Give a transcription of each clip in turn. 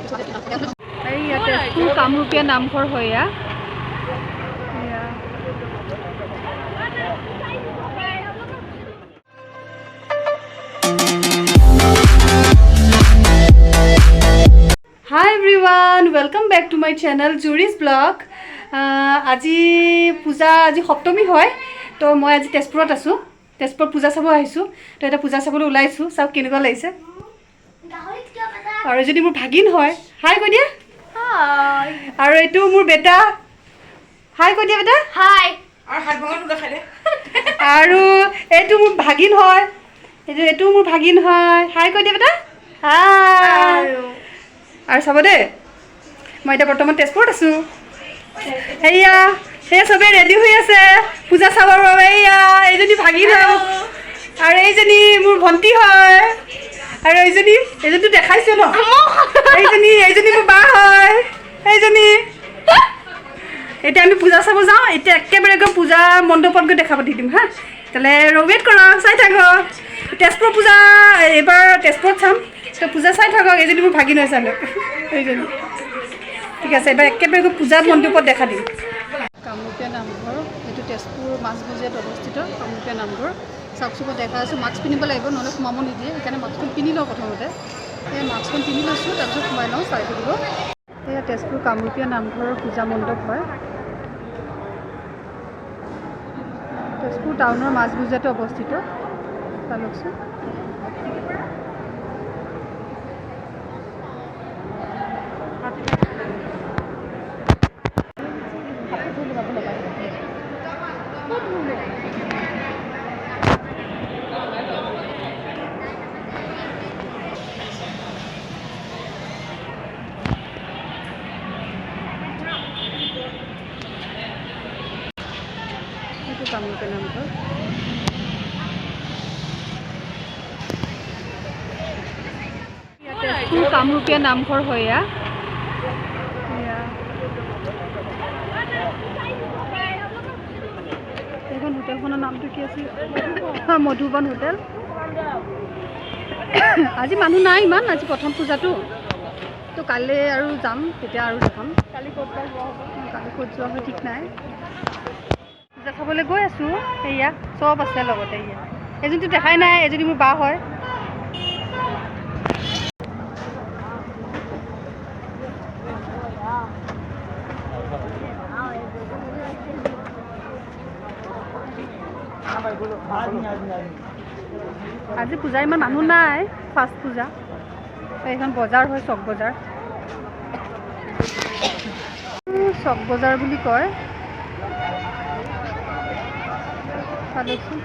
তেজপুৰ কামৰূপীয়া নামঘৰ হয় এয়া। Hi everyone, welcome back to my channel Juris Blog. আজি পূজা আজি সপ্তমী হয় তো মই আজি তেজপুৰত আছো। তেজপুৰত পূজা চাব আহিছো তো এটা পূজা চাবলৈ ওলাইছো চাও কেনেকুৱা লাগিছে। আৰু যদি মোৰ ভাগিন হয় হাই কৈ দিয়া হাই। আৰু এইটো মোৰ বেটা হাই কৈ দিয়া বেটা হাই। আৰু হাত ভঙাটো দেখাই দে। আৰু এইটো মোৰ ভাগিন হয় এইটো মোৰ ভাগিন হয় হাই কৈ দিয়া বেটা হাই। আৰু চাব দে মই এতিয়া বৰ্তমান তেজপুৰত আছো। এয়া সেই চবেই ৰেডি হৈ আছে পূজা চাবৰ বাবে। এয়া এইজনী ভাগিন হয় আৰু এইজনী মোৰ ভণ্টি হয় আৰু এইজনীটো দেখাইছে ন এইজনী মোৰ বা হয় এইজনী। এতিয়া আমি পূজা চাব যাওঁ। এতিয়া একেবাৰে গৈ পূজা মণ্ডপত গৈ দেখা পাতি দিম হা। তেতিয়াহ'লে ৱেইট কৰা চাই থাকক। তেজপুৰ পূজা এইবাৰ তেজপুৰত চাম তো পূজা চাই থাকক। এইজনী মোৰ ভাগিন হৈ চালে এইজনী। ঠিক আছে এবাৰ একেবাৰে গৈ পূজা মণ্ডপত দেখা দিম। কামৰূপীয়া নামঘৰ এইটো তেজপুৰ মাজমজিয়াত অৱস্থিত কামৰূপীয়া নামঘৰ। চাওক চুকত দেখা আছোঁ মাস্ক পিন্ধিব লাগিব নহ'লে সোমাব নিদিয়ে সেইকাৰণে মাস্কখন পিন্ধি লওঁ প্ৰথমতে। সেই মাস্কখন পিন্ধি লৈছোঁ তাৰপিছত সোমাই লওঁ চাই থাকিব। এয়া তেজপুৰ কামৰূপীয়া নামঘৰৰ পূজা মণ্ডপ হয়। তেজপুৰ টাউনৰ মাজমজিয়াতে অৱস্থিত চাওকচোন। কামৰূপীয়া নামঘৰ তেজপুৰ কামৰূপীয়া নামঘৰ হয় এয়া। এইখন হোটেলখনৰ নামটো কি আছিল মধুবন হোটেল। আজি মানুহ নাই ইমান আজি প্ৰথম পূজাটো তো কাইলৈ আৰু যাম তেতিয়া আৰু দেখাম। কালি ক'ত যোৱা হয় ঠিক নাই। পূজা চাবলৈ গৈ আছোঁ। সেয়া চব আছে লগতে। এয়া এজনীটো দেখাই নাই এজনী মোৰ বা হয়। আজি পূজা ইমান মানুহ নাই ফাৰ্ষ্ট পূজা। এইখন বজাৰ হয় চক বজাৰ। চক বজাৰ বুলি কয় চাওকচোন।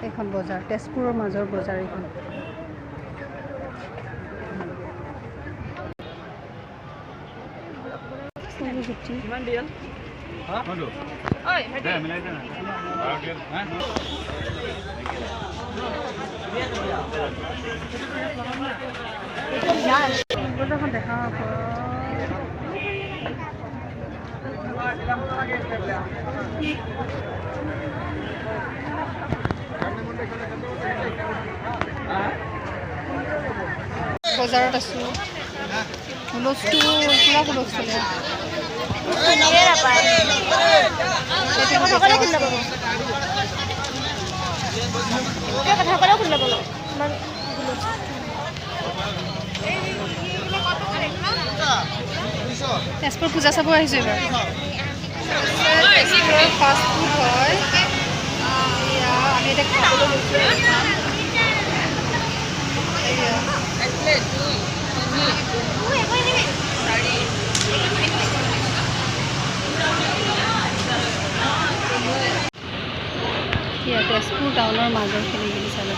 এইখন বজাৰ তেজপুৰৰ মাজৰ বজাৰ এইখন। বজাৰখন দেখা বজাৰত আছো। হুলস্থুল পুৰা হুলস্থুল। তেজপুৰ পূজা চাব আহিছোঁ এইবাৰ। তেজপুৰৰ ফাষ্ট ফুড হয়। আমি এতিয়া খাবলৈ লৈছোঁ। তেজপুৰ টাউনৰ মাজৰ খেলি চালোঁ।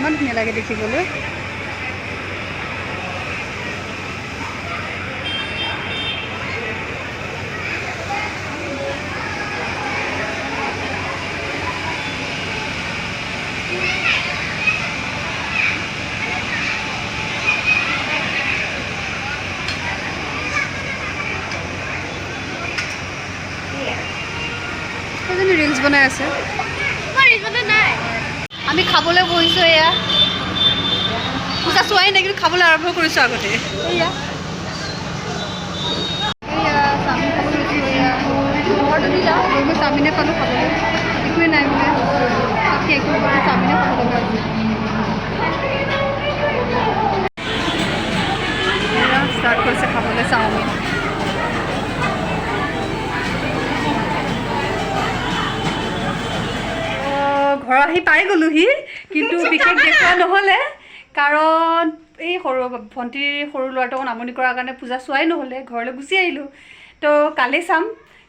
ইমান ধুনীয়া লাগে দেখিবলৈ। ৰিলছ বনাই আছে। আমি খাবলৈ বহিছোঁ। এয়া পূজা চোৱাই নাই, কিন্তু খাবলৈ আৰম্ভ কৰিছোঁ আগতে। এয়া চাওমিন খাবলৈ লৈছোঁ। এয়া ঘৰটো দিলা মই চাওমিনে পালোঁ খাবলৈ, একোৱেই নাই বোলে। শেষ হৈ গ'লে চাওমিনে খাব লগা হৈছে। ষ্টাৰ্ট কৰিছে খাবলৈ চাওমিন। ঘৰ আহি পাই গ'লোহি, কিন্তু বিশেষ দেখুওৱা নহ'লে, কাৰণ এই ভণ্টিৰ সৰু ল'ৰাটোক আমনি কৰাৰ কাৰণে পূজা চোৱাই নহ'লে, ঘৰলৈ গুচি আহিলোঁ। তো কালি চাম,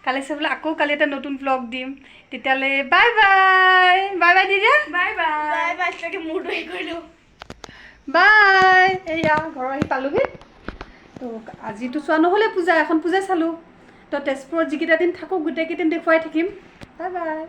কালি চাই পেলাই আকৌ কালি এটা নতুন ব্লগ দিম। তেতিয়ালৈ বাই বাই। বাই বাই দিদি, বাই বাই বাই। মোৰটো হেৰি কৰিলোঁ, বাই। এয়া ঘৰ আহি পালোহি। তো আজিতো চোৱা নহ'লে পূজা, এখন পূজা চালোঁ। তো তেজপুৰত যিকেইটা দিন থাকোঁ গোটেইকেইদিন দেখুৱাই থাকিম। Bye bye.